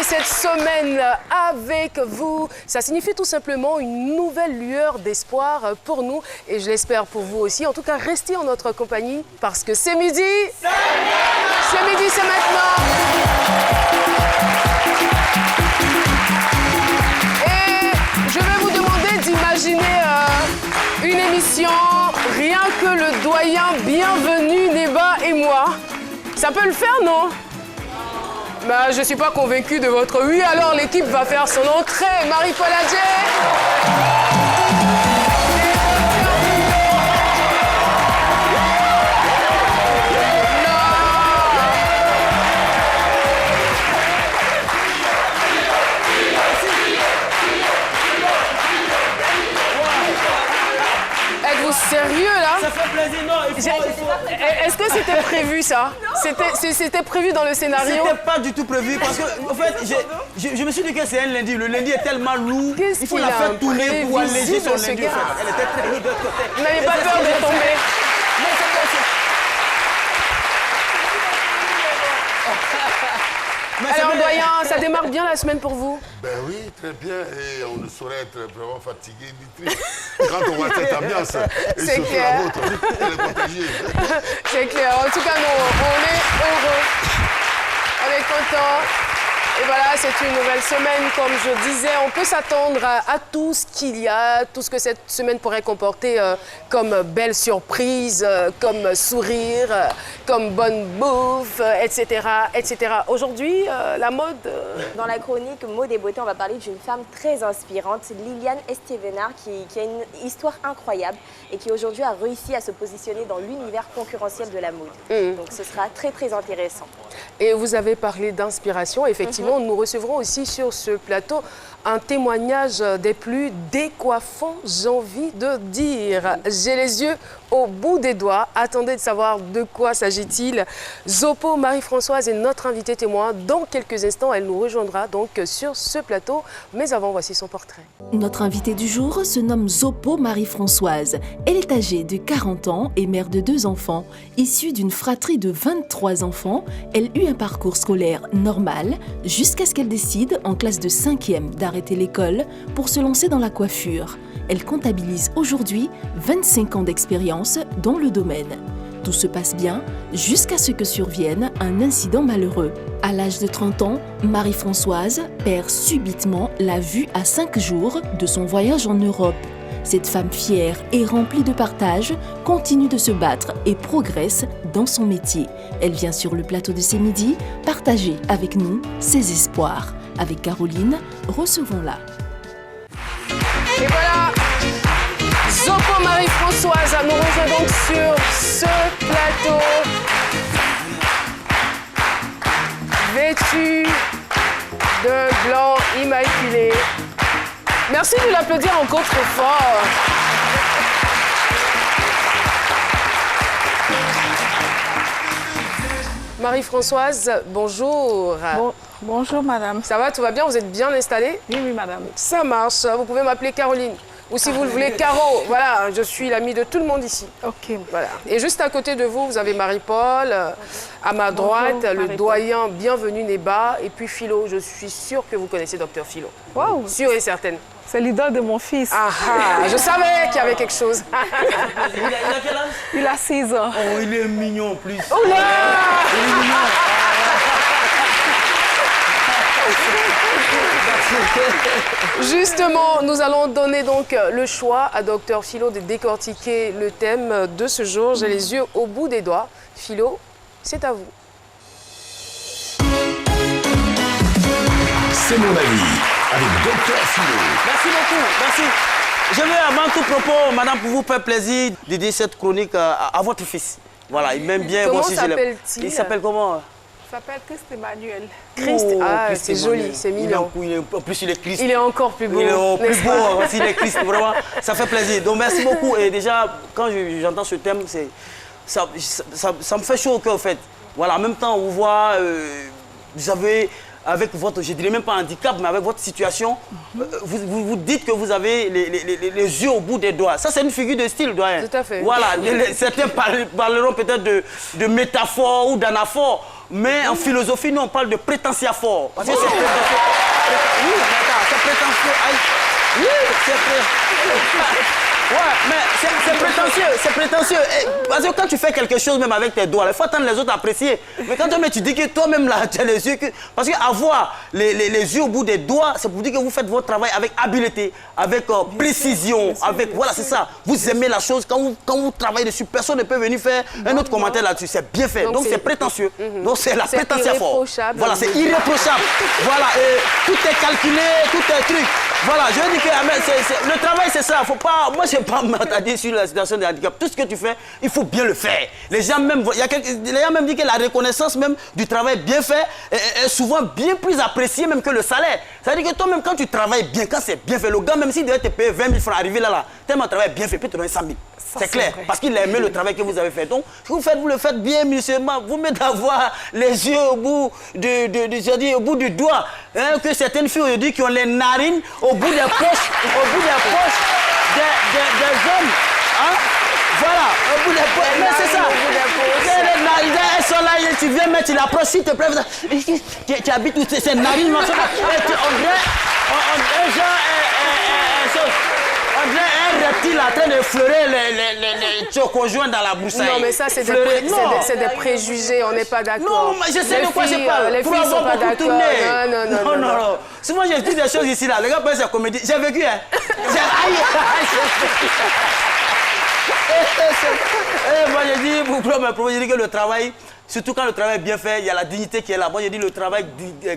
démarrer cette semaine avec vous. Ça signifie tout simplement une nouvelle lueur d'espoir pour nous et je l'espère pour vous aussi. En tout cas, restez en notre compagnie parce que c'est midi. C'est midi, c'est maintenant. Et je vais vous demander d'imaginer une émission, rien que le doyen bienvenu, Neba et moi. Ça peut le faire, non? Bah, je ne suis pas convaincue de votre oui, alors l'équipe va faire son entrée. Marie-Paul Adjé. Êtes-vous sérieux là? Ça fait plaisir, non, il faut... Est-ce que c'était prévu ça? C'était prévu dans le scénario? C'était pas du tout prévu parce que, en fait, je me suis dit que c'est un lundi. Le lundi est tellement lourd. Il faut la faire tourner pour alléger son lundi. En fait. Elle était très lourde de l'autre côté. Vous n'avez pas peur de tomber? Alors, doyen, ça démarre bien la semaine pour vous? Ben oui, très bien. Et on ne saurait être vraiment fatigué ni triste quand on voit cette ambiance. Et c'est surtout clair. la vôtre. Elle est contagieuse. C'est clair. En tout cas, nous, on est heureux. On est contents. Et voilà, c'est une nouvelle semaine, comme je disais. On peut s'attendre à tout ce qu'il y a, tout ce que cette semaine pourrait comporter comme belle surprise, comme sourire, comme bonne bouffe, etc., etc. Aujourd'hui, la mode... Dans la chronique Mode et beauté, on va parler d'une femme très inspirante, Liliane Estevenard, qui a une histoire incroyable et qui aujourd'hui a réussi à se positionner dans l'univers concurrentiel de la mode. Donc ce sera très, très intéressant. Et vous avez parlé d'inspiration. Effectivement, nous recevrons aussi sur ce plateau un témoignage des plus décoiffants, j'ai envie de dire. J'ai les yeux au bout des doigts. Attendez de savoir de quoi s'agit-il. Zopo Marie-Françoise est notre invitée témoin. Dans quelques instants, elle nous rejoindra donc sur ce plateau. Mais avant, voici son portrait. Notre invitée du jour se nomme Zopo Marie-Françoise. Elle est âgée de 40 ans et mère de 2 enfants. Issue d'une fratrie de 23 enfants, elle eut un parcours scolaire normal jusqu'à ce qu'elle décide, en classe de 5e, d'arrêter l'école pour se lancer dans la coiffure. Elle comptabilise aujourd'hui 25 ans d'expérience dans le domaine. Tout se passe bien jusqu'à ce que survienne un incident malheureux. À l'âge de 30 ans, Marie-Françoise perd subitement la vue à 5 jours de son voyage en Europe. Cette femme fière et remplie de partage continue de se battre et progresse dans son métier. Elle vient sur le plateau de C'est midi partager avec nous ses espoirs. Avec Caroline, recevons-la. Et voilà, Zopo Marie-Françoise nous rejoint donc sur ce plateau. Vêtue de blanc immaculé. Merci de l'applaudir encore trop fort. Marie-Françoise, bonjour. Bonjour madame. Ça va, tout va bien? Vous êtes bien installée? Oui, oui madame. Ça marche. Vous pouvez m'appeler Caroline. Ou si vous le voulez, Caro. Voilà, je suis l'amie de tout le monde ici. Ok. Voilà. Et juste à côté de vous, vous avez Marie-Paul. À ma droite, le doyen bienvenu Neba. Et puis Philo. Je suis sûre que vous connaissez Docteur Philo. Waouh. Sûre et certaine. C'est l'idole de mon fils. Ah ah, je savais qu'il y avait quelque chose. Il a quel âge? Il a 6 ans. Oh, il est mignon en plus. Oh là! Il est mignon. Justement, nous allons donner donc le choix à Docteur Philo de décortiquer le thème de ce jour. J'ai les yeux au bout des doigts. Philo, c'est à vous. C'est mon avis, avec Docteur Philo. Merci beaucoup, merci. Je vais avant tout propos, madame, pour vous faire plaisir, dédier cette chronique à votre fils. Voilà, il m'aime bien. Comment s'appelle-t-il? Il s'appelle comment? Il s'appelle Christ Emmanuel. Christ, Oh, ah, Christ c'est Emmanuel. joli, c'est mignon. En plus, il est Christ. Il est encore plus beau. Il est plus n'est-ce beau, pas? aussi, il est Christ, vraiment. Ça fait plaisir. Donc, merci beaucoup. Et déjà, quand j'entends ce thème, ça me fait chaud au cœur, en fait. Voilà, en même temps, on voit, vous avez, avec votre, je dirais même pas handicap, mais avec votre situation, vous dites que vous avez les yeux au bout des doigts. Ça, c'est une figure de style, doyen. Tout à fait. Voilà, certains parleront peut-être de métaphore ou d'anaphore. Mais en philosophie, nous, on parle de prétentieux fort. Parce que c'est prétentieux. Oui, attends, c'est prétentieux. Aïe. Oui, c'est prétentieux. Ouais, mais c'est prétentieux, c'est prétentieux. Parce que quand tu fais quelque chose, même avec tes doigts, il faut attendre les autres apprécier. Mais quand toi-même, tu dis que toi-même, là, tu as les yeux... Parce qu'avoir les yeux au bout des doigts, c'est pour dire que vous faites votre travail avec habileté, avec précision, avec... Voilà, c'est ça. Vous aimez la chose. Quand vous travaillez dessus, personne ne peut venir faire un autre commentaire là-dessus. C'est bien fait. Donc, c'est prétentieux. Donc, c'est la prétentieux fort. Voilà, c'est irréprochable. Voilà, tout est calculé, tout est truc. Voilà, je veux dire que le travail, c'est ça. Faut pas... Moi, je n'ai pas m'attarder sur la situation de handicap. Tout ce que tu fais, il faut bien le faire. Les gens même disent que la reconnaissance même du travail bien fait est souvent bien plus appréciée même que le salaire. C'est-à-dire que toi-même, quand tu travailles bien, quand c'est bien fait, le gars, même s'il devait te payer 20 000 francs, arriver là, tellement le travail est bien fait, il peut te donner 100 000. C'est clair, parce qu'il a aimé le travail que vous avez fait. Donc, ce que vous faites, vous le faites bien minutieusement. Vous mettez à voir les yeux au bout au bout du doigt. Hein, que certaines filles aujourd'hui qui ont les narines au bout des poches, des hommes. Hein? Voilà, au bout des poches. Mais c'est ça. Elles sont là, tu viens mettre, tu l'approches, s'il te plaît. Tu habites où ces narines, on dirait un reptile en train de fleurer les conjoints dans la broussaille. Non, mais ça, c'est des préjugés, on n'est pas d'accord. Non, mais je sais de quoi je parle. Les filles sont pas d'accord. Non. Souvent, j'ai dit des choses ici, là. Les gars pensent que c'est comédie. J'ai vécu, hein. Moi, j'ai dit, j'ai dit que le travail, surtout quand le travail est bien fait, il y a la dignité qui est là. Moi, j'ai dit, le travail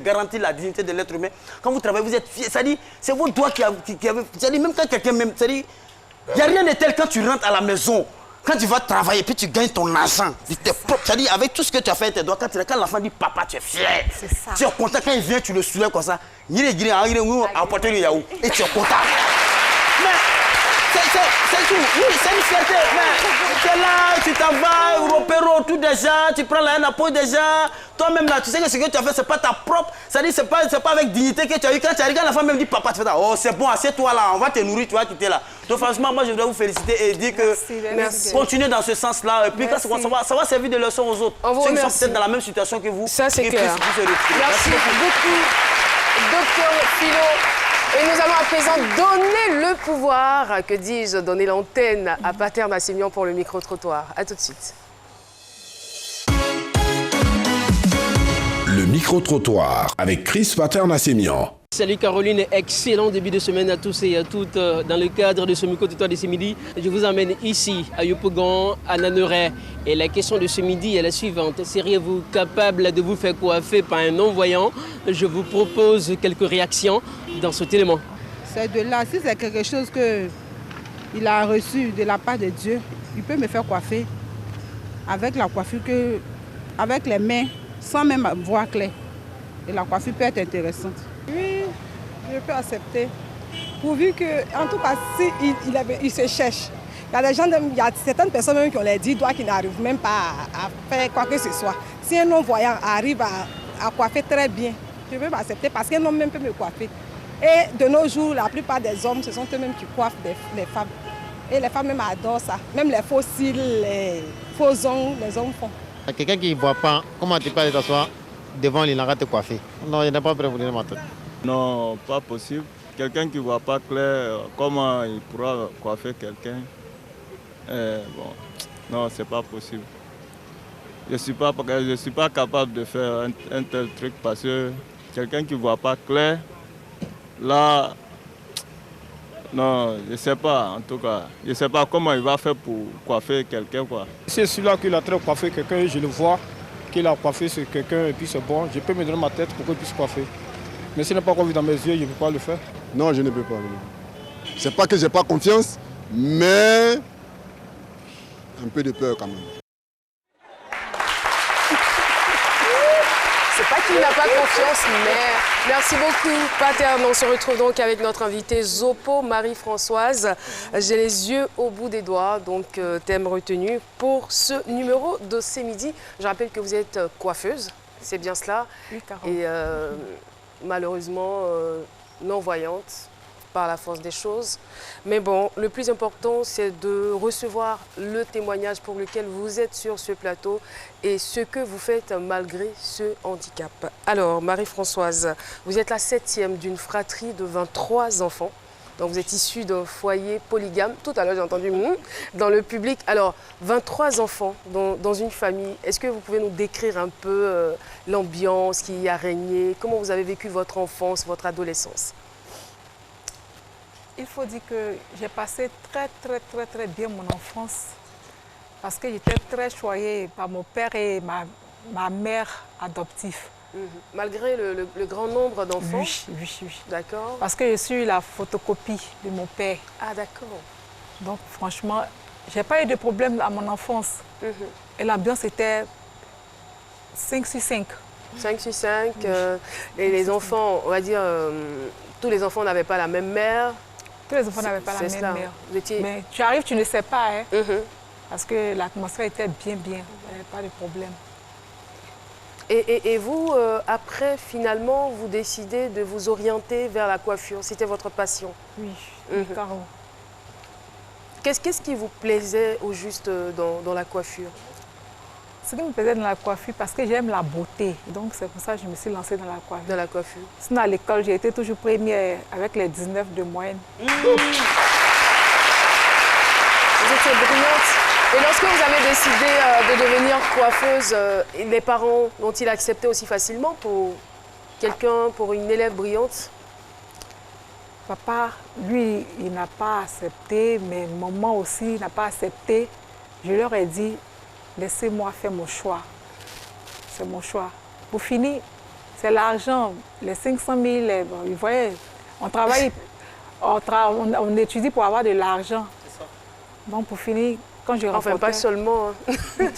garantit la dignité de l'être humain. Quand vous travaillez, vous êtes fiers. C'est-à-dire, c'est vos doigts qui avez... C'est-à-dire, même quand quelqu'un... C'est-à-dire, il n'y a rien de tel quand tu rentres à la maison. Quand tu vas travailler, puis tu gagnes ton argent, c'est-à-dire avec tout ce que tu as fait avec tes doigts, quand l'enfant dit papa, tu es fier. C'est ça. Tu es content quand il vient, tu le soulèves comme ça. Il est apporter le yaourt et tu es content. Mais c'est tout. Oui, c'est une fierté. Mais tu es là, tu t'en vas, au repéro autour des gens, tu prends la haine à peau des gens. Toi-même là, tu sais que ce que tu as fait, c'est pas ta propre. C'est-à-dire, c'est pas avec dignité que tu as eu. Quand tu arrives, quand la femme même dit papa, tu fais ça. Oh, c'est bon, assieds-toi là, on va te nourrir, tu vas quitter là. Donc franchement, moi je voudrais vous féliciter et dire que continuez dans ce sens-là. Et puis quand ça va servir de leçon aux autres. Ceux qui sont peut-être dans la même situation que vous. Ça c'est clair. Merci beaucoup, Docteur Philo. Et nous allons à présent donner le pouvoir, que dis-je, donner l'antenne à Pater Nassimian pour le micro-trottoir. A tout de suite. Le micro-trottoir avec Chris Pater Nassimian. Salut Caroline, excellent début de semaine à tous et à toutes. Dans le cadre de ce micro-trottoir de ce midi, je vous emmène ici, à Yopougon, à Naneret. Et la question de ce midi est la suivante. Seriez-vous capable de vous faire coiffer par un non-voyant? Je vous propose quelques réactions dans cet élément. C'est de là, si c'est quelque chose qu'il a reçu de la part de Dieu, il peut me faire coiffer avec la coiffure, avec les mains, sans même voir clair. Et la coiffure peut être intéressante. Oui, je peux accepter. Pourvu que, en tout cas, il se cherche. Il y a certaines personnes même qui ont les 10 doigts qui n'arrivent même pas à faire quoi que ce soit. Si un non-voyant arrive à coiffer très bien, je peux m'accepter parce qu'un homme même peut me coiffer. Et de nos jours, la plupart des hommes, ce sont eux-mêmes qui coiffent les femmes. Et les femmes même adorent ça. Même les faux cils, les faux ongles, les hommes font. Quelqu'un qui ne voit pas, comment tu peux t'asseoir devant il n'arrête de coiffer? Non, il n'est pas prêt pour ma tête. Non, pas possible. Quelqu'un qui ne voit pas clair, comment il pourra coiffer quelqu'un? Bon, non, c'est pas possible. Je ne suis pas capable de faire un tel truc parce que quelqu'un qui ne voit pas clair, là, non, je ne sais pas en tout cas. Je ne sais pas comment il va faire pour coiffer quelqu'un. C'est celui-là qui a très coiffé quelqu'un, je le vois, qu'il a coiffé sur quelqu'un et puis c'est bon, je peux me donner ma tête pour qu'il puisse coiffer. Mais s'il n'est pas connu dans mes yeux, je ne peux pas le faire. Non, je ne peux pas. C'est pas que je n'ai pas confiance, mais un peu de peur quand même. C'est pas qu'il n'a pas confiance, mais merci beaucoup, Pater. On se retrouve donc avec notre invitée Zopo Marie-Françoise. J'ai les yeux au bout des doigts, donc thème retenu pour ce numéro de ce midi. Je rappelle que vous êtes coiffeuse, c'est bien cela. Oui, Carole. Et malheureusement non-voyante. par la force des choses. Mais bon, le plus important, c'est de recevoir le témoignage pour lequel vous êtes sur ce plateau et ce que vous faites malgré ce handicap. Alors, Marie-Françoise, vous êtes la 7e d'une fratrie de 23 enfants. Donc vous êtes issue d'un foyer polygame. Tout à l'heure, j'ai entendu dans le public. Alors, 23 enfants dans une famille. Est-ce que vous pouvez nous décrire un peu l'ambiance qui y a régné? Comment vous avez vécu votre enfance, votre adolescence? Il faut dire que j'ai passé très bien mon enfance parce que j'étais très choyée par mon père et ma mère adoptive. Malgré le grand nombre d'enfants? Oui. D'accord. Parce que je suis la photocopie de mon père. Ah, d'accord. Donc, franchement, je n'ai pas eu de problème à mon enfance. Et l'ambiance était 5 sur 5. 5 sur 5. Et les enfants, on va dire, tous les enfants n'avaient pas la même mère. Tous les enfants n'avaient pas la même mère. Mais tu arrives, tu ne sais pas, hein, parce que l'atmosphère était bien. Il n'y avait pas de problème. Et vous, après, finalement, vous décidez de vous orienter vers la coiffure. C'était votre passion? Oui, carrément. Qu'est-ce qui vous plaisait au juste dans la coiffure? Ce qui me plaisait dans la coiffure, parce que j'aime la beauté. Donc, c'est pour ça que je me suis lancée dans la coiffure. Dans la coiffure. Sinon, à l'école, j'ai été toujours première avec les 19 de moyenne. Vous étiez brillante. Et lorsque vous avez décidé de devenir coiffeuse, les parents ont-ils accepté aussi facilement pour quelqu'un, pour une élève brillante? Papa, lui, il n'a pas accepté, mais maman aussi n'a pas accepté. Je leur ai dit, laissez-moi faire mon choix. C'est mon choix. Pour finir, c'est l'argent, les 500 000, vous voyez, on travaille, on étudie pour avoir de l'argent. Donc, pour finir, quand je rencontrais... Enfin, pas seulement, hein.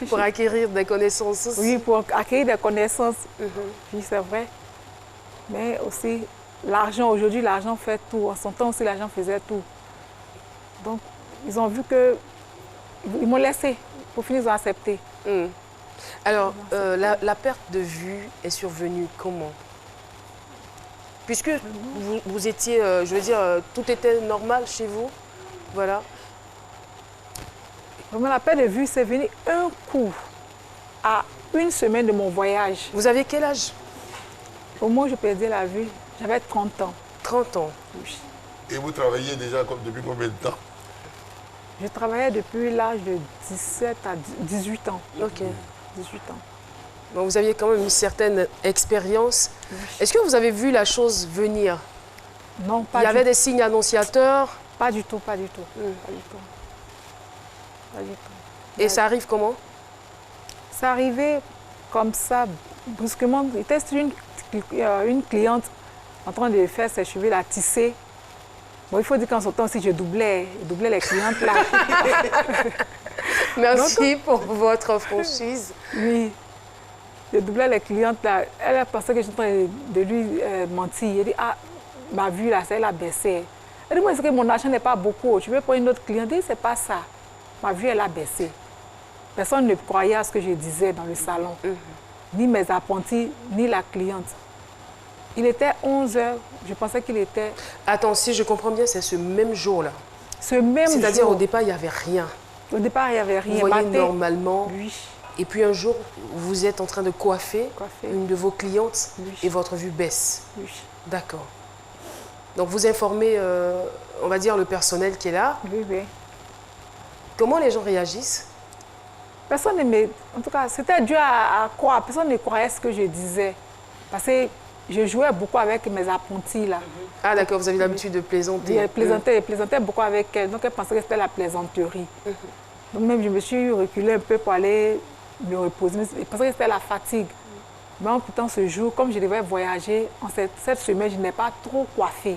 Pour acquérir des connaissances aussi. Oui, pour acquérir des connaissances, oui, c'est vrai. Mais aussi, l'argent, aujourd'hui, l'argent fait tout. En son temps aussi, l'argent faisait tout. Donc, ils ont vu que... Ils m'ont laissé. Pour finir, ils ont accepté. Alors, la perte de vue est survenue comment? Puisque vous étiez, je veux dire, tout était normal chez vous, voilà. Vraiment, la perte de vue, c'est venu un coup à 1 semaine de mon voyage. Vous aviez quel âge? Au moment où je perdais la vue, j'avais 30 ans. 30 ans? Oui. Et vous travaillez déjà depuis combien de temps? Je travaillais depuis l'âge de 17 à 18 ans. Ok. 18 ans. Donc vous aviez quand même une certaine expérience. Oui. Est-ce que vous avez vu la chose venir? Non, pas du tout. Il y avait des signes annonciateurs? Pas du tout, pas du tout. Pas du tout. Pas du tout. Et ça arrive comment? Ça arrivait comme ça, brusquement. Il était une cliente en train de faire ses cheveux, la tisser. Bon, il faut dire qu'en ce temps aussi, je doublais les clientes là. Merci pour votre franchise. Oui, je doublais les clientes là. Elle a pensé que j'étais en train de lui mentir. Elle dit, ah, ma vue là, elle a baissé. Elle dit, moi, c'est que mon argent n'est pas beaucoup. Tu veux prendre une autre cliente? Elle dit, c'est pas ça. Ma vue, elle a baissé. Personne ne croyait à ce que je disais dans le salon. Ni mes apprentis, ni la cliente. Il était 11 h, je pensais qu'il était... Attends, si je comprends bien, c'est ce même jour-là. Ce même jour. C'est-à-dire au départ, il n'y avait rien. Au départ, il n'y avait rien. Vous voyez normalement. Oui. Et puis un jour, vous êtes en train de coiffer une de vos clientes et votre vue baisse. Oui. D'accord. Donc vous informez, on va dire, le personnel qui est là. Oui, oui. Comment les gens réagissent? Personne ne... En tout cas, c'était dû à quoi? Personne ne croyait ce que je disais. Parce que je jouais beaucoup avec mes apprentis là. Ah d'accord, vous avez l'habitude de plaisanter. Je plaisantais beaucoup avec elles, donc elles pensaient que c'était la plaisanterie. Donc même je me suis reculée un peu pour aller me reposer. Je pensais que c'était la fatigue. Mais pourtant ce jour, comme je devais voyager, en cette semaine, je n'ai pas trop coiffé.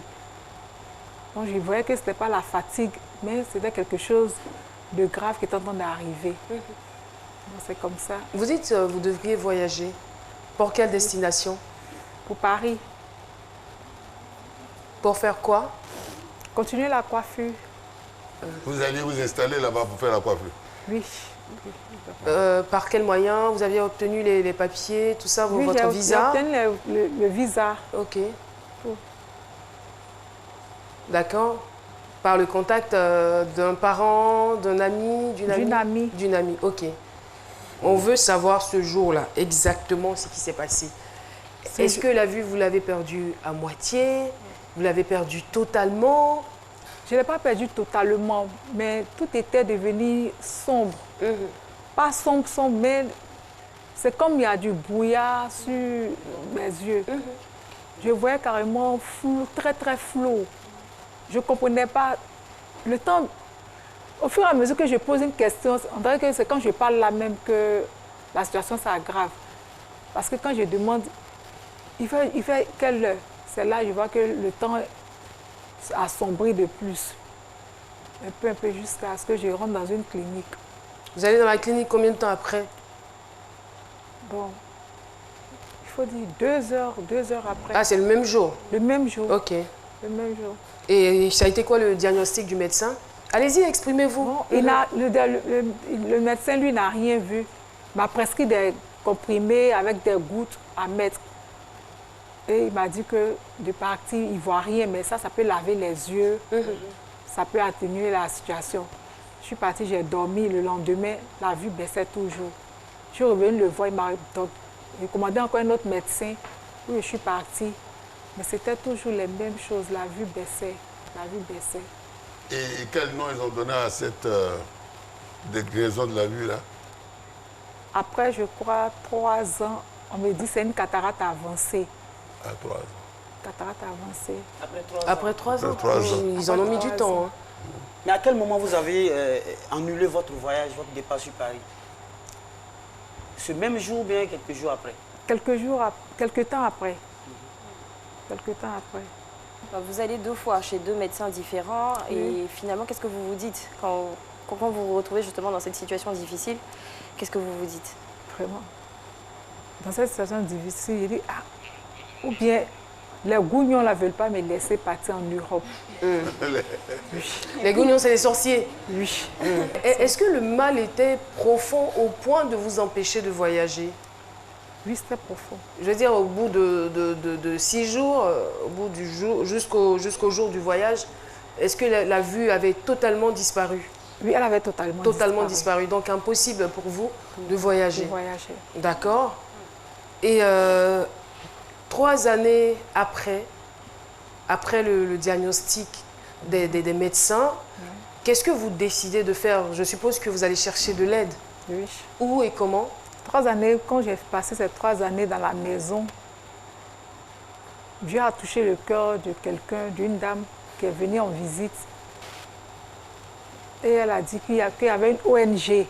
Donc je voyais que ce n'était pas la fatigue, mais c'était quelque chose de grave qui était en train d'arriver. C'est comme ça. Vous dites que vous devriez voyager. Pour quelle destination? Pour Paris. Pour faire quoi? Continuer la coiffure. Vous alliez vous installer là-bas pour faire la coiffure? Oui. Par quel moyen? Vous aviez obtenu les papiers, tout ça, oui, votre visa? J'ai obtenu le visa. Ok. D'accord. Par le contact d'un parent, d'un ami, d'une amie? D'une amie. D'une amie, ok. On veut savoir ce jour-là, exactement ce qui s'est passé. Est-ce que la vue, vous l'avez perdue à moitié? Vous l'avez perdue totalement? Je ne l'ai pas perdue totalement, mais tout était devenu sombre. Pas sombre, sombre, mais c'est comme il y a du brouillard sur mes yeux. Je voyais carrément flou, très très flou. Je ne comprenais pas le temps. Au fur et à mesure que je pose une question, on dirait que c'est quand je parle là même que la situation s'aggrave. Parce que quand je demande, il fait quelle heure? C'est là que je vois que le temps a sombré de plus. Un peu jusqu'à ce que je rentre dans une clinique. Vous allez dans la clinique combien de temps après? Bon, il faut dire 2 heures après. Ah, c'est le même jour? Le même jour. Ok. Le même jour. Et ça a été quoi le diagnostic du médecin? Allez-y, exprimez-vous. Le médecin, lui, n'a rien vu. Il m'a prescrit des comprimés avec des gouttes à mettre. Et il m'a dit que de partir, il ne voit rien, mais ça peut laver les yeux. Ça peut atténuer la situation. Je suis partie, j'ai dormi. Le lendemain, la vue baissait toujours. Je suis revenue le voir, il m'a recommandé encore un autre médecin. Oui, je suis partie. Mais c'était toujours les mêmes choses. La vue baissait. La vue baissait. Et quel nom ils ont donné à cette dégradaison de la vue là? Après, je crois, 3 ans, on me dit que c'est une cataracte avancée. À 3 ans. Cataracte avancée. Après 3 ans. Après 3 ans. Ils en ont mis du temps. Hein. Mais à quel moment vous avez annulé votre voyage, votre départ sur Paris? Ce même jour ou bien quelques jours après? Quelques temps après. Quelques temps après. Vous allez 2 fois chez 2 médecins différents et finalement, qu'est-ce que vous vous dites quand vous vous retrouvez justement dans cette situation difficile? Qu'est-ce que vous vous dites? Vraiment. Dans cette situation difficile, il dit, ou bien les gougnons ne veulent pas me laisser partir en Europe. Les gougnons, c'est les sorciers? Oui. Est-ce que le mal était profond au point de vous empêcher de voyager? Oui, c'était profond. Je veux dire, au bout de 6 jours, au bout du jour, jusqu'au jour du voyage, est-ce que la vue avait totalement disparu? Oui, elle avait totalement disparu. Donc impossible pour vous de voyager. De voyager. D'accord. Et 3 années après le diagnostic des médecins, qu'est-ce que vous décidez de faire? Je suppose que vous allez chercher de l'aide. Oui. Où et comment? 3 années, quand j'ai passé ces 3 années dans la maison, Dieu a touché le cœur de quelqu'un, d'une dame qui est venue en visite. Et elle a dit qu'il y avait une ONG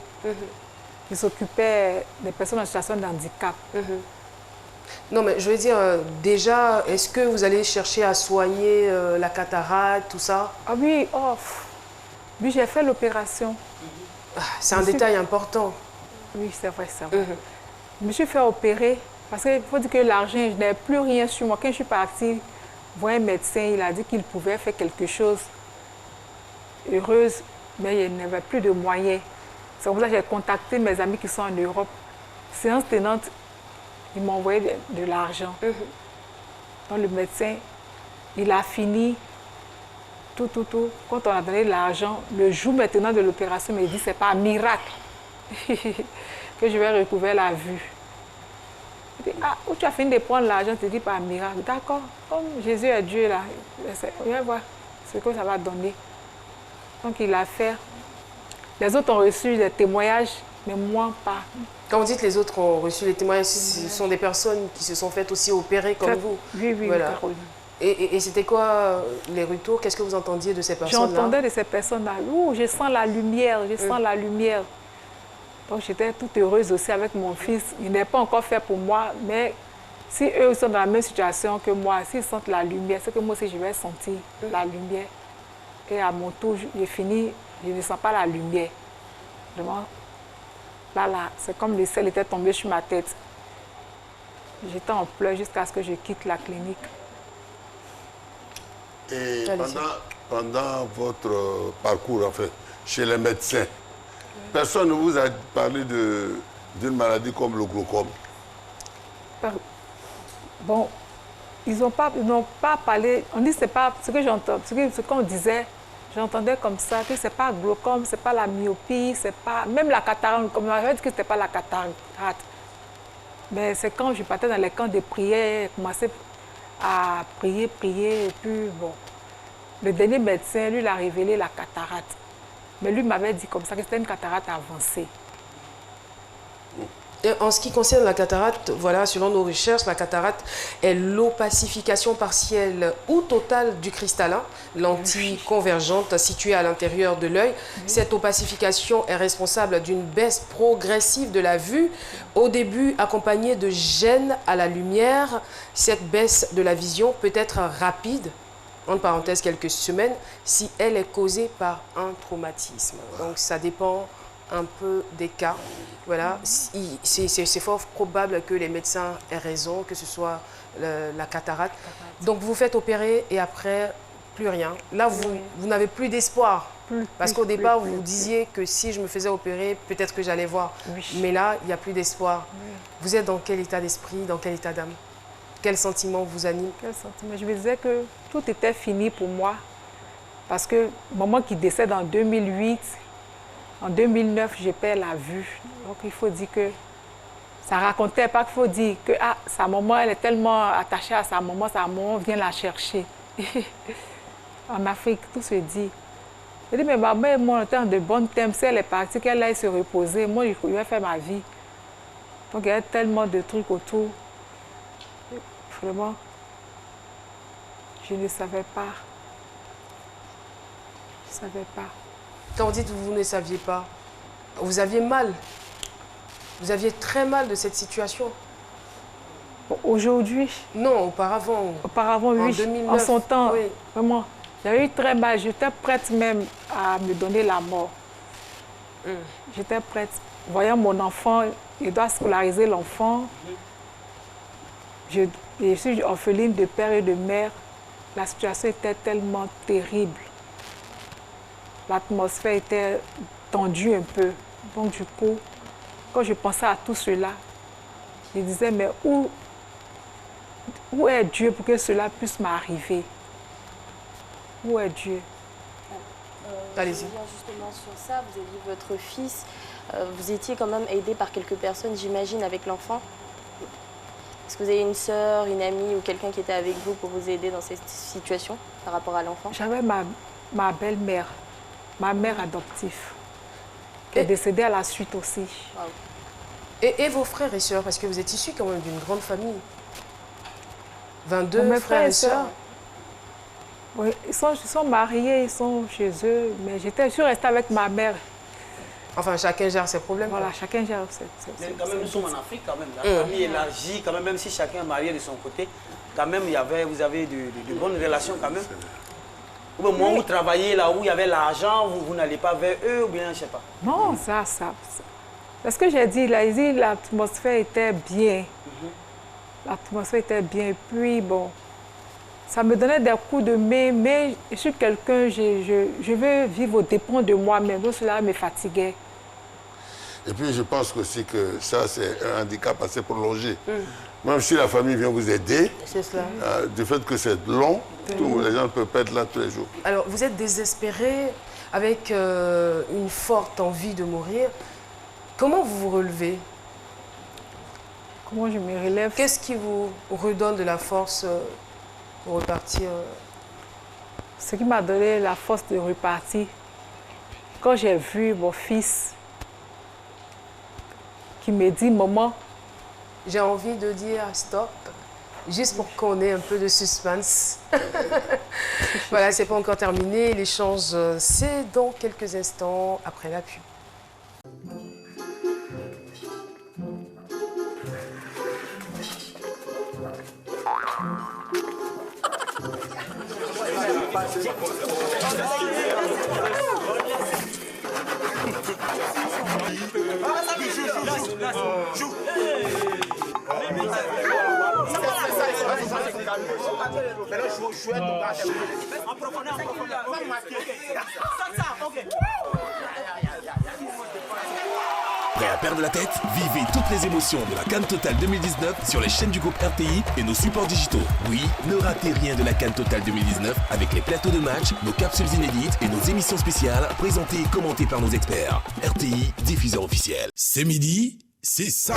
qui s'occupait des personnes en situation de handicap. Non, mais je veux dire, déjà, est-ce que vous allez chercher à soigner la cataracte, tout ça? Ah oui, oui, j'ai fait l'opération. C'est un détail important. Oui, c'est vrai, c'est vrai. Je me suis fait opérer parce qu'il faut dire que l'argent, je n'avais plus rien sur moi. Quand je suis partie voir un médecin, il a dit qu'il pouvait faire quelque chose. Heureuse, mais il n'avait plus de moyens. C'est pour ça que j'ai contacté mes amis qui sont en Europe. Séance tenante, ils m'ont envoyé de l'argent. Donc le médecin, il a fini tout. Quand on a donné l'argent, le jour maintenant de l'opération, il m'a dit c'est pas un miracle que je vais recouvrir la vue. Il dit, où tu as fini de prendre l'argent, tu dis pas un miracle. D'accord, comme Jésus est Dieu là, on va voir ce que ça va donner. Donc il a fait. Les autres ont reçu des témoignages, mais moi pas. Quand vous dites les autres ont reçu les témoignages, ce sont des personnes qui se sont faites aussi opérer comme vous. Oui, voilà. Et c'était quoi les retours? Qu'est-ce que vous entendiez de ces personnes-là? J'entendais de ces personnes-là. Je sens la lumière, je sens la lumière. Donc j'étais toute heureuse aussi avec mon fils. Il n'est pas encore fait pour moi, mais si eux sont dans la même situation que moi, s'ils sentent la lumière, c'est que moi aussi je vais sentir la lumière. Et à mon tour, j'ai fini, je ne sens pas la lumière. Vraiment, là, c'est comme le ciel était tombé sur ma tête. J'étais en pleurs jusqu'à ce que je quitte la clinique. Et pendant votre parcours, en fait, chez les médecins, personne ne vous a parlé d'une maladie comme le glaucome? Bon, ils n'ont pas parlé. On dit c'est pas ce que j'entends, ce qu'on disait. J'entendais comme ça que c'est pas glaucome, c'est pas la myopie, c'est pas même la cataracte. Comme on avait dit que c'était pas la cataracte. Mais c'est quand je partais dans les camps de prière, je commençais à prier, et puis bon. Le dernier médecin, lui, il a révélé la cataracte. Mais lui m'avait dit comme ça que c'était une cataracte avancée. Et en ce qui concerne la cataracte, voilà, selon nos recherches, la cataracte est l'opacification partielle ou totale du cristallin, lentille convergente située à l'intérieur de l'œil. Cette opacification est responsable d'une baisse progressive de la vue, au début accompagnée de gêne à la lumière. Cette baisse de la vision peut être rapide, entre parenthèses quelques semaines, si elle est causée par un traumatisme. Donc ça dépend un peu des cas. Voilà, c'est fort probable que les médecins aient raison, que ce soit la cataracte. Donc vous faites opérer et après, plus rien. Là, vous n'avez plus d'espoir. Parce qu'au départ, vous disiez que si je me faisais opérer, peut-être que j'allais voir. Mais là, il n'y a plus d'espoir. Vous êtes dans quel état d'esprit, dans quel état d'âme? Quel sentiment vous anime? Quel sentiment? Je me disais que tout était fini pour moi. Parce que maman qui décède en 2008, en 2009, je perds la vue. Donc, il faut dire que ça racontait pas qu'il faut dire que sa maman, elle est tellement attachée à sa maman vient la chercher. En Afrique, tout se dit. Je dis, mais maman et moi, on était en de bonnes thèmes. Si elle est partie, qu'elle aille se reposer, moi, je vais faire ma vie. Donc, il y a tellement de trucs autour. Vraiment, je ne savais pas. Je ne savais pas. Quand vous dites que vous ne saviez pas, vous aviez mal. Vous aviez très mal de cette situation. Aujourd'hui? Non, auparavant. Auparavant, oui. En 2009. En son temps, oui. Vraiment. J'avais eu très mal. J'étais prête même à me donner la mort. J'étais prête. Voyant mon enfant, il doit scolariser l'enfant. Je suis orpheline de père et de mère. La situation était tellement terrible. L'atmosphère était tendue un peu. Donc du coup, quand je pensais à tout cela, je disais, mais où est Dieu pour que cela puisse m'arriver? Où est Dieu? Allez-y. Justement sur ça, vous aviez votre fils, vous étiez quand même aidé par quelques personnes, j'imagine, avec l'enfant. Est-ce que vous avez une sœur, une amie ou quelqu'un qui était avec vous pour vous aider dans cette situation par rapport à l'enfant? J'avais ma belle-mère, ma mère adoptive, qui est décédée à la suite aussi. Wow. Et vos frères et sœurs, parce que vous êtes issus quand même d'une grande famille. 22 mes frères et sœurs. Oui, ils sont mariés, ils sont chez eux, mais je suis restée avec ma mère. Enfin, chacun gère ses problèmes. Voilà, chacun gère ses Mais quand même, nous sommes en Afrique, quand même. La famille élargie, quand même si chacun est marié de son côté, quand même, vous avez de bonnes relations, quand même. Ou bien, moi, vous travaillez là où il y avait l'argent, vous n'allez pas vers eux, ou bien, je ne sais pas. Non, ça. Parce que j'ai dit, là, l'atmosphère était bien. L'atmosphère était bien. Et puis, bon, ça me donnait des coups de main, mais je suis quelqu'un, je veux vivre aux dépens de moi-même. Donc, cela me fatiguait. Et puis, je pense aussi que ça, c'est un handicap assez prolongé. Même si la famille vient vous aider, du fait que c'est long, les gens peuvent pas être là tous les jours. Alors, vous êtes désespéré, avec une forte envie de mourir. Comment vous vous relevez? Comment je me relève? Qu'est-ce qui vous redonne de la force pour repartir? Ce qui m'a donné la force de repartir, quand j'ai vu mon fils qui me dit, maman, j'ai envie de dire stop, juste pour qu'on ait un peu de suspense. Voilà, c'est pas encore terminé. L'échange, c'est dans quelques instants après la pub. Prêt à perdre la tête? Vivez toutes les émotions de la CAN Total 2019 sur les chaînes du groupe RTI et nos supports digitaux. Oui, ne ratez rien de la CAN Total 2019 avec les plateaux de match, nos capsules inédites et nos émissions spéciales présentées et commentées par nos experts. RTI, diffuseur officiel. C'est midi, c'est ça.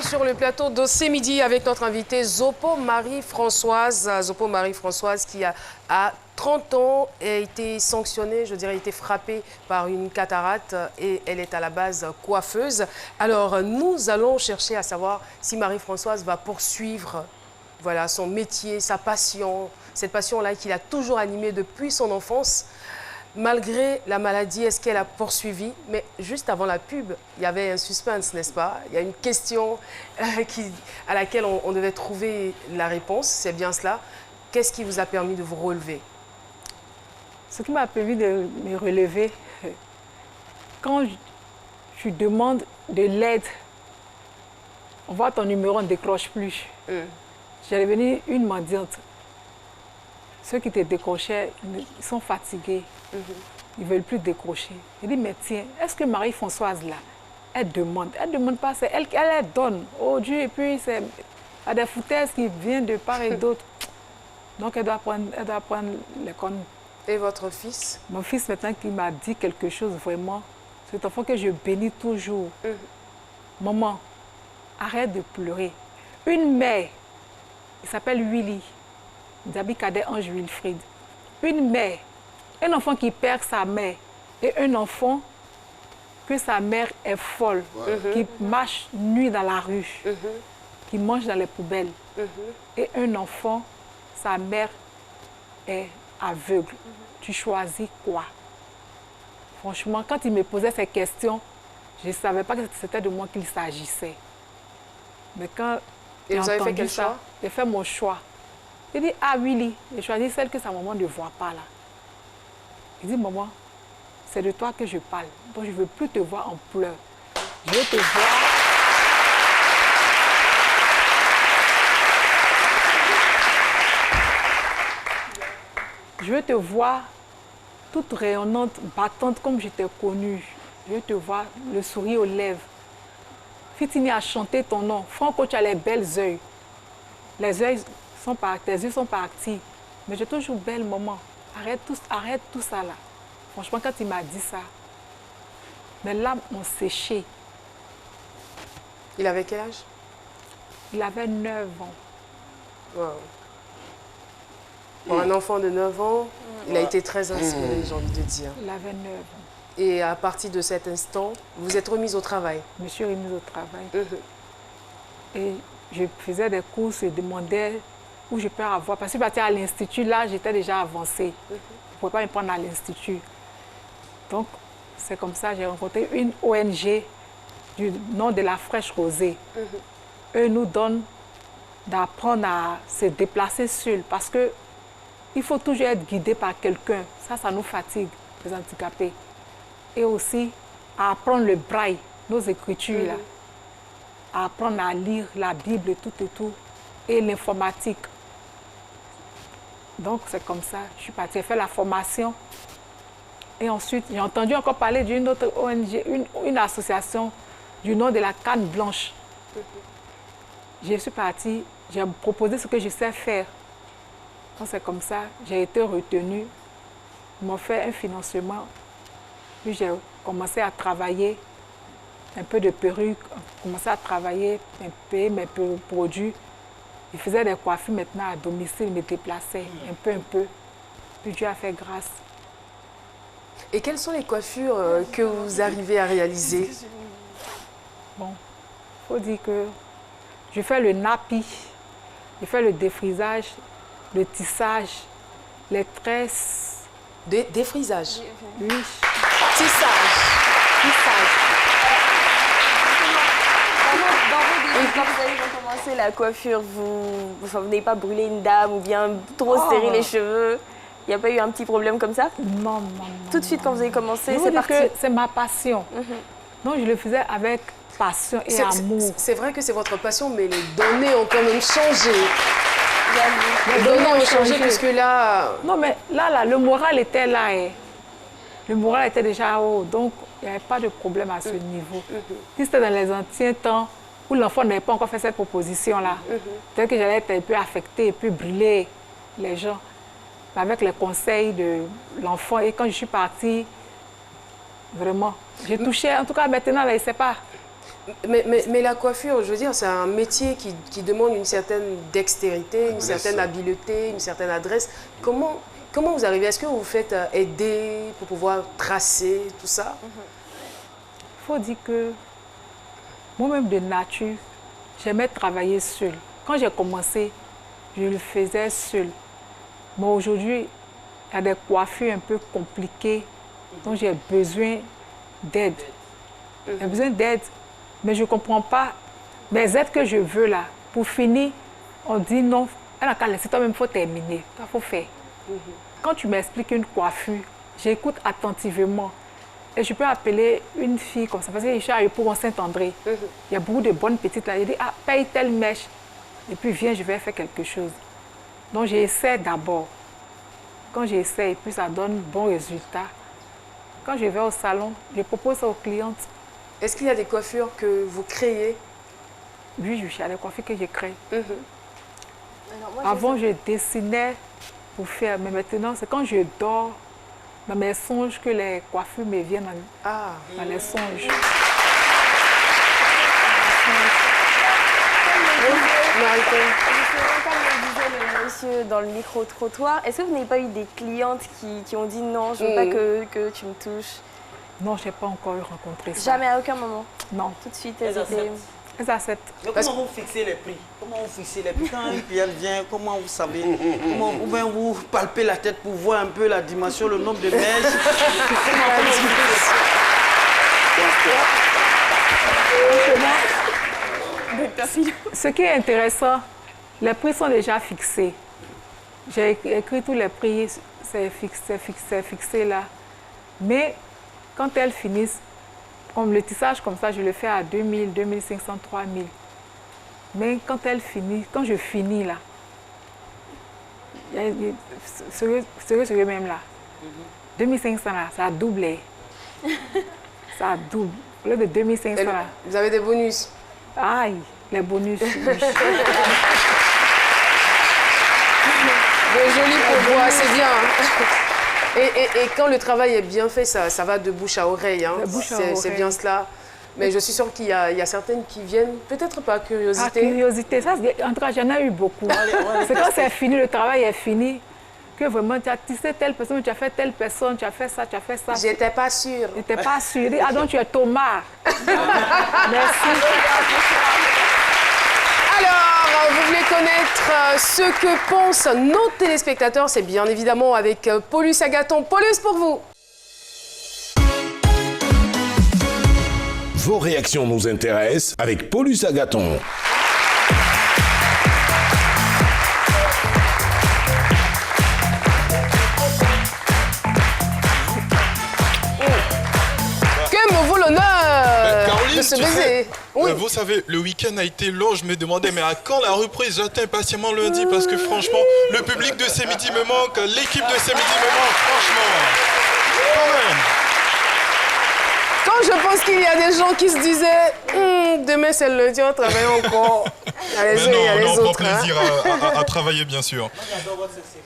Sur le plateau de C'est midi avec notre invitée Zopo Marie-Françoise. Zopo Marie-Françoise qui a 30 ans a été sanctionnée, je dirais, a été frappée par une cataracte et elle est à la base coiffeuse. Alors nous allons chercher à savoir si Marie-Françoise va poursuivre voilà, son métier, sa passion, cette passion-là qui l'a toujours animée depuis son enfance. Malgré la maladie, est-ce qu'elle a poursuivi? Mais juste avant la pub, il y avait un suspense, n'est-ce pas? Il y a une question à laquelle on devait trouver la réponse, c'est bien cela. Qu'est-ce qui vous a permis de vous relever? Ce qui m'a permis de me relever, quand je demande de l'aide, on voit ton numéro, on ne décroche plus. J'ai devenu une mendiante. Ceux qui te décrochaient, ils sont fatigués. Ils ne veulent plus décrocher. Je dis, mais tiens, est-ce que Marie-Françoise, là, elle demande pas, c'est elle qui donne au Dieu. Et puis, il y a des foutaises qui viennent de part et d'autre. Donc, elle doit prendre les connes. Et votre fils? Mon fils, maintenant, qui m'a dit quelque chose, vraiment, cet enfant que je bénis toujours. Maman, arrête de pleurer. Une mère, il s'appelle Willy. Dabi Cadet Ange Wilfried. Une mère, un enfant qui perd sa mère et un enfant que sa mère est folle, qui marche nuit dans la rue, qui mange dans les poubelles. Et un enfant, sa mère est aveugle. Tu choisis quoi? Franchement, quand il me posait ces questions, je ne savais pas que c'était de moi qu'il s'agissait. Mais quand j'ai entendu ça, j'ai fait mon choix. Il dit, ah Willy, j'ai choisi celle que sa maman ne voit pas là. Il dit, maman, c'est de toi que je parle. Donc je ne veux plus te voir en pleurs. Je veux te voir. Je veux te voir toute rayonnante, battante comme je t'ai connue. Je veux te voir le sourire aux lèvres. Fitini a chanté ton nom. Franco, tu as les belles yeux. Les yeux tes yeux sont partis. Mais j'ai toujours belle, maman. Arrête tout ça là. Franchement, quand il m'a dit ça, mes larmes ont séché. Il avait quel âge? Il avait 9 ans. Wow. Pour un enfant de 9 ans, il a été très inspiré, j'ai envie de dire. Il avait 9 ans. Et à partir de cet instant, vous êtes remise au travail? Je me suis remise au travail. Et je faisais des courses et demandais où je peux avoir. Parce que je suis partie à l'institut, là, j'étais déjà avancée. Je ne pouvais pas me prendre à l'institut. Donc, c'est comme ça que j'ai rencontré une ONG du nom de la Fraîche Rosée. Eux nous donnent d'apprendre à se déplacer seul parce qu'il faut toujours être guidé par quelqu'un. Ça nous fatigue, les handicapés. Et aussi à apprendre le braille, nos écritures, là. À apprendre à lire la Bible et tout, et l'informatique. Donc, c'est comme ça, je suis partie, j'ai fait la formation. Et ensuite, j'ai entendu encore parler d'une autre ONG, une association du nom de la Canne Blanche. Je suis partie, j'ai proposé ce que je sais faire. Donc, c'est comme ça, j'ai été retenue. Ils m'ont fait un financement. Puis, j'ai commencé à travailler, un peu de perruque, commencé à travailler, payer mes produits. Je faisais des coiffures maintenant à domicile, me déplaçais un peu. Puis Dieu a fait grâce. Et quelles sont les coiffures que vous arrivez à réaliser? Bon, il faut dire que je fais le nappy, je fais le défrisage, le tissage, les tresses. Défrisage? Oui. Tissage. Dans vos débuts, quand vous avez recommencé la coiffure, vous n'avez pas brûlé une dame ou bien trop serré les cheveux? Il n'y a pas eu un petit problème comme ça? Non. Tout de suite, quand vous avez commencé, c'est parti. C'est ma passion. Donc, je le faisais avec passion et amour. C'est vrai que c'est votre passion, mais les données ont quand même changé. Les données ont changé puisque là... Non, mais là, le moral était là. Le moral était déjà haut. Donc, il n'y avait pas de problème à ce niveau. Si c'était dans les anciens temps où l'enfant n'avait pas encore fait cette proposition-là, peut-être que j'allais être un peu affectée et puis brûler les gens. Avec les conseils de l'enfant. Et quand je suis partie, vraiment, j'ai touché. En tout cas, maintenant, là, il ne sait pas. Mais la coiffure, je veux dire, c'est un métier qui demande une certaine dextérité, une certaine habileté, une certaine adresse. Comment vous arrivez? Est-ce que vous vous faites aider pour pouvoir tracer tout ça? Il faut dire que moi-même, de nature, j'aimais travailler seule. Quand j'ai commencé, je le faisais seule. Mais aujourd'hui, il y a des coiffures un peu compliquées, donc j'ai besoin d'aide. J'ai besoin d'aide, mais je ne comprends pas les aides que je veux là. Pour finir, on dit non, elle a qu'à laisser toi-même, il faut terminer, il faut faire. Quand tu m'expliques une coiffure, j'écoute attentivement. Et je peux appeler une fille comme ça, parce que je suis à Yopougon Saint-André. Il y a beaucoup de bonnes petites là. Je dis, paye telle mèche, et puis viens, je vais faire quelque chose. Donc, j'essaie d'abord. Quand j'essaie, puis ça donne bon résultat. Quand je vais au salon, je propose ça aux clientes. Est-ce qu'il y a des coiffures que vous créez? Oui, il y a des coiffures que je crée. Avant, je dessinais pour faire, mais maintenant, c'est quand je dors, dans mes songes, que les coiffures me viennent dans les songes. Comme le disait le monsieur dans le micro-trottoir, est-ce que vous n'avez pas eu des clientes qui ont dit non, je ne veux pas que tu me touches? Non, je n'ai pas encore rencontré ça. Jamais, à aucun moment? Non. Tout de suite, elles acceptent. Mais comment vous fixez les prix? Comment vous fixez les prix? Quand une cliente vient, comment vous savez? Ou bien vous palpez la tête pour voir un peu la dimension, le nombre de mèches? Ce qui est intéressant, les prix sont déjà fixés. J'ai écrit tous les prix, c'est fixé là. Mais quand elles finissent, comme le tissage comme ça, je le fais à 2000, 2500, 3000. Mais quand elles finissent, quand je finis là, sérieux même là, 2500 là, ça a doublé. Ça a doublé. Au lieu de 2500 là. Vous avez des bonus? Aïe, les bonus. Des jolis pourboires, c'est bien. Et quand le travail est bien fait, ça va de bouche à oreille. Hein. C'est bien cela. Mais je suis sûre qu'il y a certaines qui viennent, peut-être par curiosité. Par curiosité, ça, en tout cas, j'en ai eu beaucoup. C'est quand c'est fini, le travail est fini, que vraiment tu as tissé telle personne, tu as fait telle personne, tu as fait ça, tu as fait ça. J'étais pas sûre. J'étais pas sûre. Ah donc tu es Thomas. Merci. Alors, vous voulez connaître ce que pensent nos téléspectateurs? C'est bien évidemment avec Paulus Agathon. Paulus pour vous. Vos réactions nous intéressent avec Paulus Agathon. Que me vaut l'honneur de se baiser. Oui. Vous savez, le week-end a été long, je me demandais mais à quand la reprise? J'attends impatiemment lundi parce que franchement, le public de ces midis me manque, l'équipe de ces midis me manque, franchement. Quand même. Quand je pense qu'il y a des gens qui se disaient demain c'est le lundi, on travaille encore. Mais non, on prend plaisir à travailler bien sûr. J'adore votre sexy.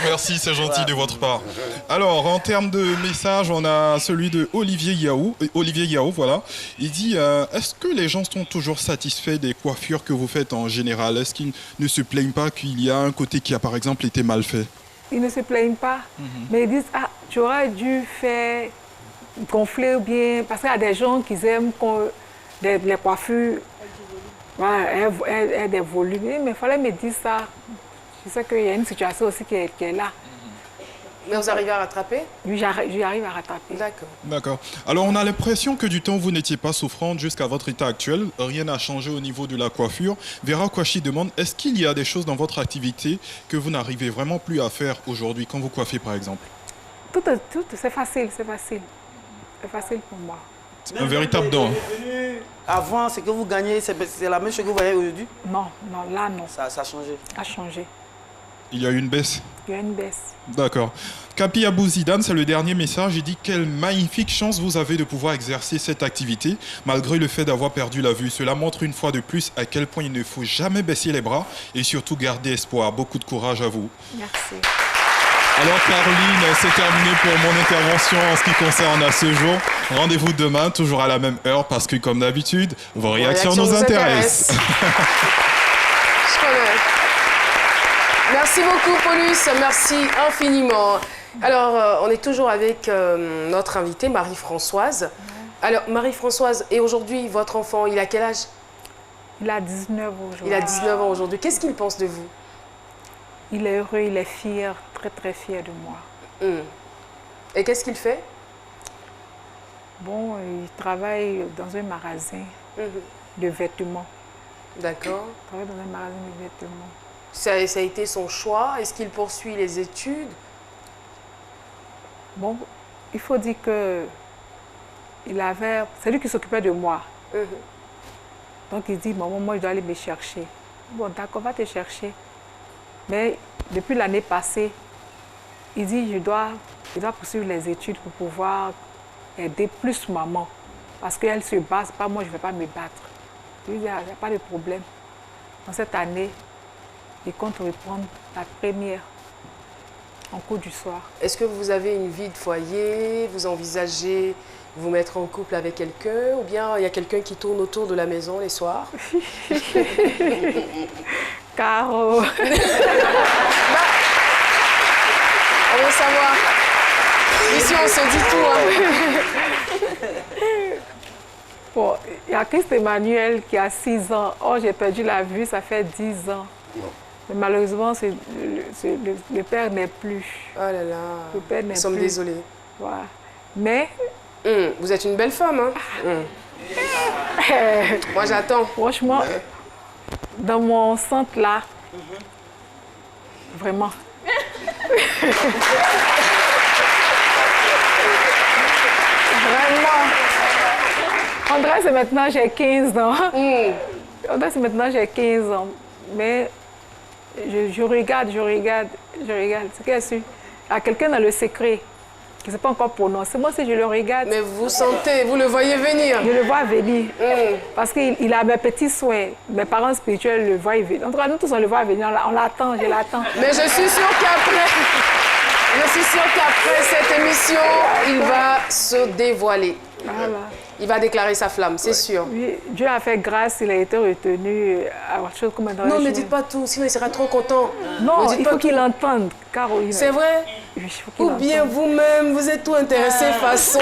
Merci, c'est gentil de votre part. Alors, en termes de message, on a celui de Olivier Yao, voilà. Il dit, est-ce que les gens sont toujours satisfaits des coiffures que vous faites en général? Est-ce qu'ils ne se plaignent pas qu'il y a un côté qui a par exemple été mal fait? Ils ne se plaignent pas, mais ils disent, ah, tu aurais dû faire gonfler ou bien... Parce qu'il y a des gens qui aiment les coiffures, des volumes. Mais il fallait me dire ça. Je sais qu'il y a une situation aussi qui est là. Mais vous arrivez à rattraper? Oui, j'arrive à rattraper. D'accord. D'accord. Alors, on a l'impression que du temps où vous n'étiez pas souffrante jusqu'à votre état actuel, rien n'a changé au niveau de la coiffure. Vera Kouachi demande, est-ce qu'il y a des choses dans votre activité que vous n'arrivez vraiment plus à faire aujourd'hui, quand vous coiffez par exemple? Tout, c'est facile, c'est facile. C'est facile pour moi. C'est un véritable don. Avant, ce que vous gagnez, c'est la même chose que vous voyez aujourd'hui? Non, là non. Ça a changé? Ça a changé. Il y a eu une baisse? Il y a une baisse. D'accord. Kapi Abou Zidane, c'est le dernier message. Il dit quelle magnifique chance vous avez de pouvoir exercer cette activité malgré le fait d'avoir perdu la vue. Cela montre une fois de plus à quel point il ne faut jamais baisser les bras et surtout garder espoir. Beaucoup de courage à vous. Merci. Alors Caroline, c'est terminé pour mon intervention en ce qui concerne à ce jour. Rendez-vous demain, toujours à la même heure, parce que comme d'habitude, vos réactions nous intéressent. Je connais. Merci beaucoup, Paulus. Merci infiniment. Alors, on est toujours avec notre invitée, Marie-Françoise. Alors, Marie-Françoise, et aujourd'hui, votre enfant, il a quel âge? Il a 19 ans aujourd'hui. Il a 19 ans aujourd'hui. Qu'est-ce qu'il pense de vous? Il est heureux, il est fier, très très fier de moi. Et qu'est-ce qu'il fait? Bon, il travaille dans un magasin de vêtements. D'accord. Il travaille dans un magasin de vêtements. Ça a été son choix? Est-ce qu'il poursuit les études? Bon, il faut dire que c'est lui qui s'occupait de moi. Donc il dit, maman, moi je dois aller me chercher. Bon, d'accord, va te chercher. Mais depuis l'année passée, il dit, je dois poursuivre les études pour pouvoir aider plus maman. Parce qu'elle se bat, pas moi, je ne vais pas me battre. Je lui dis, il n'y a pas de problème. Dans cette année, il compte reprendre la première en cours du soir. Est-ce que vous avez une vie de foyer? Vous envisagez vous mettre en couple avec quelqu'un? Ou bien il y a quelqu'un qui tourne autour de la maison les soirs? Caro. On veut savoir. Ici, on se dit tout. Bon, il y a Christ Emmanuel qui a 6 ans. Oh, j'ai perdu la vue, ça fait 10 ans. Mais malheureusement, le père n'est plus. Oh là là. Le père n'est plus. Nous sommes désolés. Voilà. Mais... vous êtes une belle femme, hein? Moi, j'attends. Franchement, dans mon centre là, vraiment. Vraiment. André, c'est maintenant j'ai 15 ans. André, c'est maintenant j'ai 15 ans. Mais je regarde. C'est qu'il y a quelqu'un dans le secret qui ne s'est pas encore prononcé. Moi, si je le regarde... Mais vous sentez, vous le voyez venir? Je le vois venir. Parce qu'il a mes petits soins. Mes parents spirituels le voient venir. En tout cas, nous tous, on le voit venir. On l'attend, je l'attends. Mais je suis sûre qu'après cette émission, il va se dévoiler. Voilà. Il va déclarer sa flamme, c'est sûr. Oui, Dieu a fait grâce, il a été retenu à autre chose comme un. Non, ne dites pas tout, sinon il sera trop content. Non, il faut qu'il entende, Caroline. C'est vrai? Oui, il ou bien vous-même, vous êtes tout intéressé façon...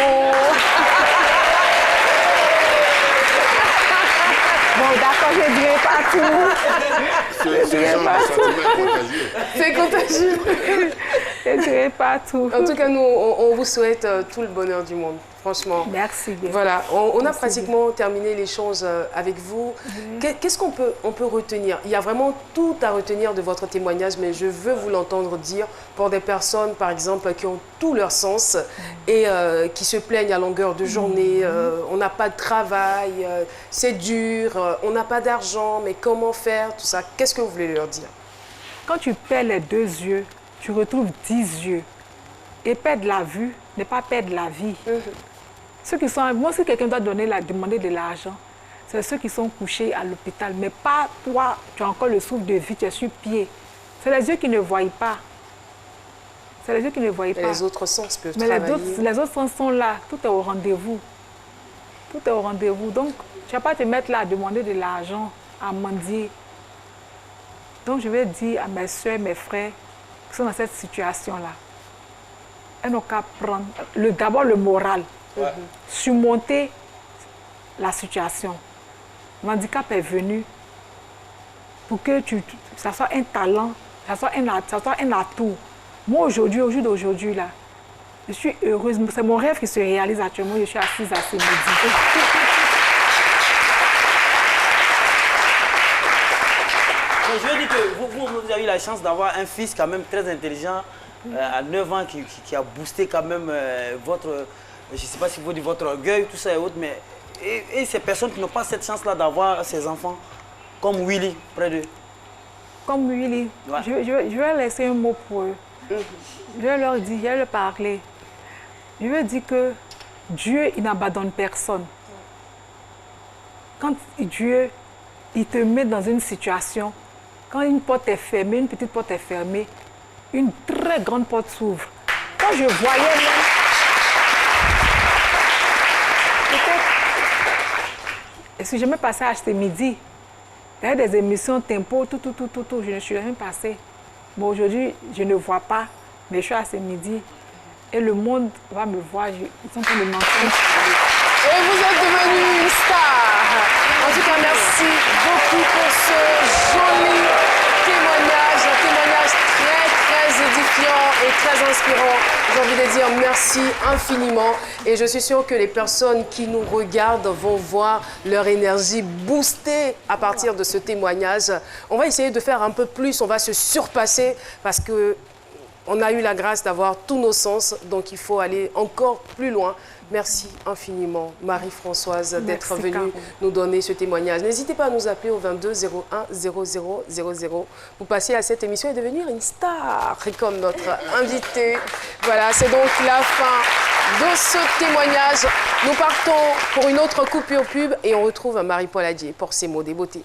Bon, d'accord, je ne dirai pas tout. C'est contagieux. Je ne dirai pas tout. En tout cas, nous, on vous souhaite tout le bonheur du monde. Franchement. Merci bien. Voilà, on a pratiquement terminé l'échange avec vous. Qu'est-ce qu'on peut retenir? Il y a vraiment tout à retenir de votre témoignage, mais je veux vous l'entendre dire pour des personnes, par exemple, qui ont tout leur sens et qui se plaignent à longueur de journée. On n'a pas de travail, c'est dur, on n'a pas d'argent, mais comment faire, tout ça? Qu'est-ce que vous voulez leur dire? Quand tu perds les 2 yeux, tu retrouves 10 yeux. Et perdre la vue n'est pas perdre la vie. Ceux qui sont, moi, si quelqu'un doit demander de l'argent, c'est ceux qui sont couchés à l'hôpital. Mais pas toi, tu as encore le souffle de vie, tu es sur pied. C'est les yeux qui ne voient pas. C'est les yeux qui ne voient pas. Les autres sens peuvent Mais travailler. les autres sens sont là. Tout est au rendez-vous. Tout est au rendez-vous. Donc, tu ne vas pas te mettre là à demander de l'argent, à mendier. Donc, je vais dire à mes soeurs, mes frères qui sont dans cette situation-là, elles n'ont qu'à prendre d'abord le moral, surmonter la situation. L'handicap est venu pour que ça soit un talent, ça soit un atout. Moi, aujourd'hui, au jour d'aujourd'hui, là, je suis heureuse. C'est mon rêve qui se réalise actuellement. Je suis assise à ce midi. Je veux dire que vous avez eu la chance d'avoir un fils quand même très intelligent, à 9 ans, qui a boosté quand même votre, je ne sais pas si vous dites votre orgueil, tout ça et autres, mais et ces personnes qui n'ont pas cette chance-là d'avoir ces enfants, comme Willy, près d'eux. Comme Willy, ouais. Je vais laisser un mot pour eux. Je vais leur dire, je vais leur parler. Je vais dire que Dieu, il n'abandonne personne. Quand Dieu, il te met dans une situation, quand une porte est fermée, une petite porte est fermée, une très grande porte s'ouvre. Quand je voyais même... Et si je me passais à acheter midi, il y a des émissions tempo, tout, je ne suis jamais passée. Mais aujourd'hui, je ne vois pas, mais je suis à ce midi. Et le monde va me voir, ils sont en train de m'entendre. Et vous êtes devenue une star. En tout cas, merci beaucoup pour ce joli témoignage, un témoignage très édifiant et très inspirant. J'ai envie de dire merci infiniment. Et je suis sûre que les personnes qui nous regardent vont voir leur énergie boostée à partir de ce témoignage. On va essayer de faire un peu plus, on va se surpasser parce que on a eu la grâce d'avoir tous nos sens, donc il faut aller encore plus loin. Merci infiniment, Marie-Françoise, d'être venue nous donner ce témoignage. N'hésitez pas à nous appeler au 22 01 00 00 pour passer à cette émission et devenir une star, comme notre invité. Voilà, c'est donc la fin de ce témoignage. Nous partons pour une autre coupure pub et on retrouve Marie-Paul Adjé pour ses mots des beautés.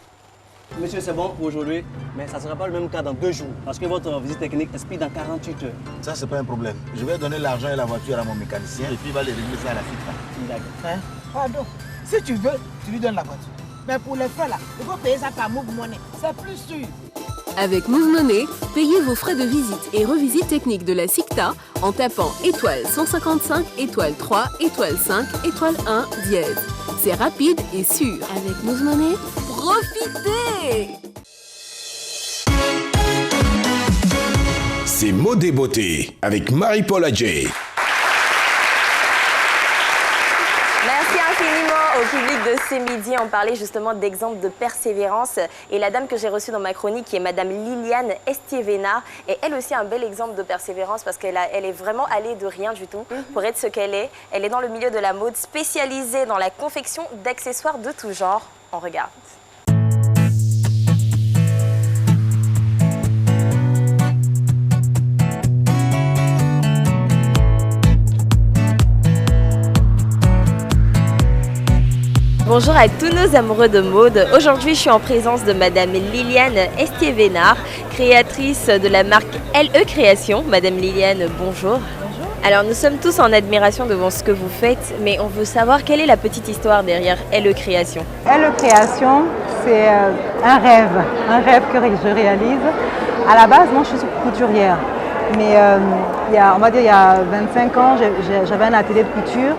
Monsieur, c'est bon pour aujourd'hui, mais ça ne sera pas le même cas dans 2 jours, parce que votre visite technique expire dans 48 heures. Ça, c'est pas un problème. Je vais donner l'argent et la voiture à mon mécanicien et puis il va les régler ça à la FICRA. D'accord. Hein? Pardon. Si tu veux, tu lui donnes la voiture. Mais pour les frais là, il faut payer ça par Move Money. C'est plus sûr. Avec Move Money, payez vos frais de visite et revisite technique de la SICTA en tapant étoile 155, étoile 3, étoile 5, étoile 1, dièse. C'est rapide et sûr. Avec Move Money, profitez! C'est Mots des beautés avec Marie-Paul Adjé. Merci infiniment au public de ce midi. On parlait justement d'exemples de persévérance. Et la dame que j'ai reçue dans ma chronique, qui est Madame Liliane Estiévenard, est elle aussi un bel exemple de persévérance parce qu'elle est vraiment allée de rien du tout pour être ce qu'elle est. Elle est dans le milieu de la mode, spécialisée dans la confection d'accessoires de tout genre. On regarde. Bonjour à tous nos amoureux de mode. Aujourd'hui, je suis en présence de Madame Liliane Estiévenard, créatrice de la marque LE Création. Madame Liliane, bonjour. Bonjour. Alors, nous sommes tous en admiration devant ce que vous faites, mais on veut savoir quelle est la petite histoire derrière LE Création. LE Création, c'est un rêve que je réalise. À la base, moi, je suis couturière. Mais on va dire il y a 25 ans, j'avais un atelier de couture.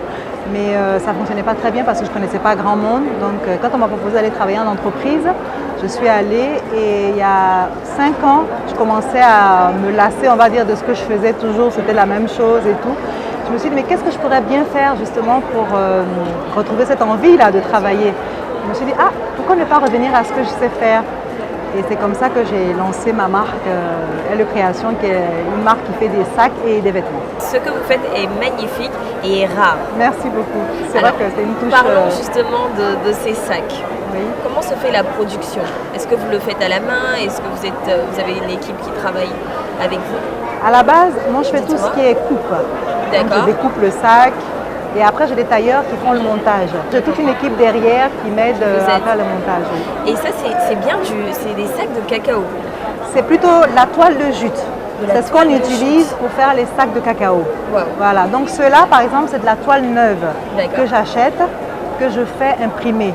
Mais ça ne fonctionnait pas très bien parce que je ne connaissais pas grand monde. Donc quand on m'a proposé d'aller travailler en entreprise, je suis allée et il y a 5 ans, je commençais à me lasser, on va dire, de ce que je faisais toujours. C'était la même chose et tout. Je me suis dit, mais qu'est-ce que je pourrais bien faire justement pour retrouver cette envie-là de travailler? Je me suis dit, ah, pourquoi ne pas revenir à ce que je sais faire? Et c'est comme ça que j'ai lancé ma marque LE Création, qui est une marque qui fait des sacs et des vêtements. Ce que vous faites est magnifique et est rare. Merci beaucoup. C'est vrai que c'est une touche... Parlons justement de ces sacs. Oui. Comment se fait la production? Est-ce que vous le faites à la main? Est-ce que vous avez une équipe qui travaille avec vous? À la base, moi je fais tout ce qui est coupe. D'accord. Je découpe le sac. Et après, j'ai des tailleurs qui font le montage. J'ai toute une équipe derrière qui m'aide à faire le montage. Et ça, c'est bien c'est des sacs de cacao. C'est plutôt la toile de jute. C'est ce qu'on utilise pour faire les sacs de cacao. Wow. Voilà, donc ceux-là, par exemple, c'est de la toile neuve que j'achète, que je fais imprimer.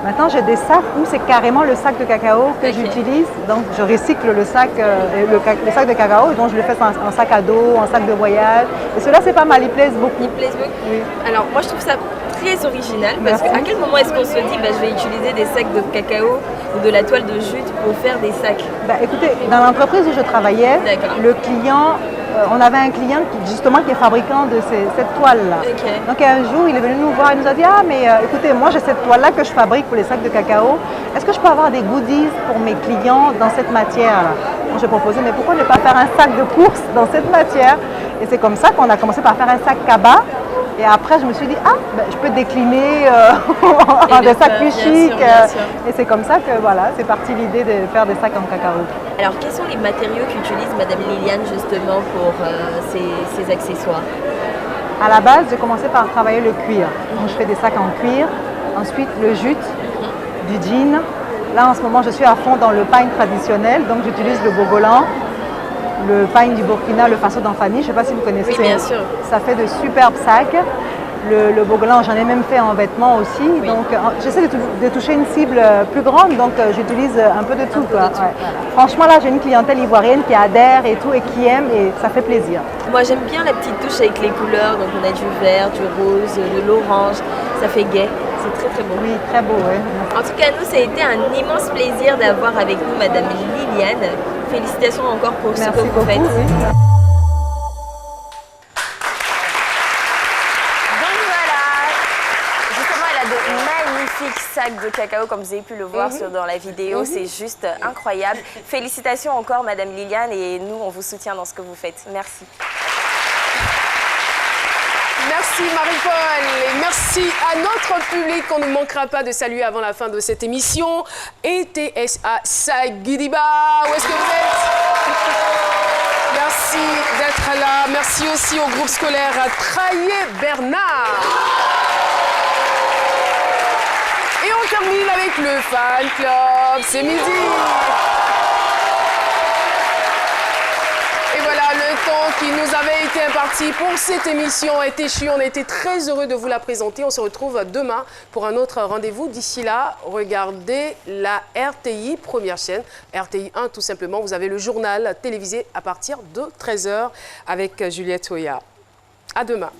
Maintenant, j'ai des sacs où c'est carrément le sac de cacao que j'utilise. Donc, je recycle le sac de cacao et donc je le fais en sac à dos, en sac de voyage. Et ceux-là, c'est pas mal, ils plaisent beaucoup. Ils plaisent beaucoup. Oui. Alors, moi, je trouve ça très original parce qu'à quel moment est-ce qu'on se dit je vais utiliser des sacs de cacao ou de la toile de jute pour faire des sacs? Écoutez, dans l'entreprise où je travaillais, le client, on avait un client qui est fabricant de cette toile-là. Okay. Donc un jour, il est venu nous voir et nous a dit « Ah, mais écoutez, moi j'ai cette toile-là que je fabrique pour les sacs de cacao. Est-ce que je peux avoir des goodies pour mes clients dans cette matière-là » Donc j'ai proposé « Mais pourquoi ne pas faire un sac de course dans cette matière ?» Et c'est comme ça qu'on a commencé par faire un sac cabas. Et après, je me suis dit, je peux décliner en des sacs plus chics. Et c'est comme ça que voilà, c'est parti l'idée de faire des sacs en cacao. Alors, quels sont les matériaux qu'utilise Madame Liliane justement pour ces accessoires? À la base, j'ai commencé par travailler le cuir. Donc, je fais des sacs en cuir. Ensuite, le jute, du jean. Là, en ce moment, je suis à fond dans le pagne traditionnel. Donc, j'utilise le bogolan, le pagne du Burkina, le faso d'Anfani, je ne sais pas si vous connaissez. Oui, bien sûr. Ça fait de superbes sacs. Le bogolan, j'en ai même fait en vêtements aussi. Oui. Donc, j'essaie de toucher une cible plus grande, donc j'utilise un peu de tout. Quoi. Ouais. Franchement, là, j'ai une clientèle ivoirienne qui adhère et tout, et qui aime, et ça fait plaisir. Moi, j'aime bien la petite touche avec les couleurs. Donc, on a du vert, du rose, de l'orange. Ça fait gai. C'est très, très beau. Oui, très beau, oui. En tout cas, nous, ça a été un immense plaisir d'avoir avec nous Madame Liliane. Félicitations encore pour ce que vous faites. Oui. Donc voilà, justement, elle a de magnifiques sacs de cacao, comme vous avez pu le voir dans la vidéo. C'est juste incroyable. Félicitations encore, Madame Liliane, et nous, on vous soutient dans ce que vous faites. Merci. Merci Marie-Paul et merci à notre public qu'on ne manquera pas de saluer avant la fin de cette émission. ETSA Sagidiba, où est-ce que vous êtes? Merci d'être là. Merci aussi au groupe scolaire Traillé-Bernard. Et on termine avec le fan club. C'est midi. Et voilà, le temps qui nous avait été imparti pour cette émission est échu. On a été très heureux de vous la présenter. On se retrouve demain pour un autre rendez-vous. D'ici là, regardez la RTI, première chaîne, RTI 1 tout simplement. Vous avez le journal télévisé à partir de 13h avec Juliette Oya. À demain.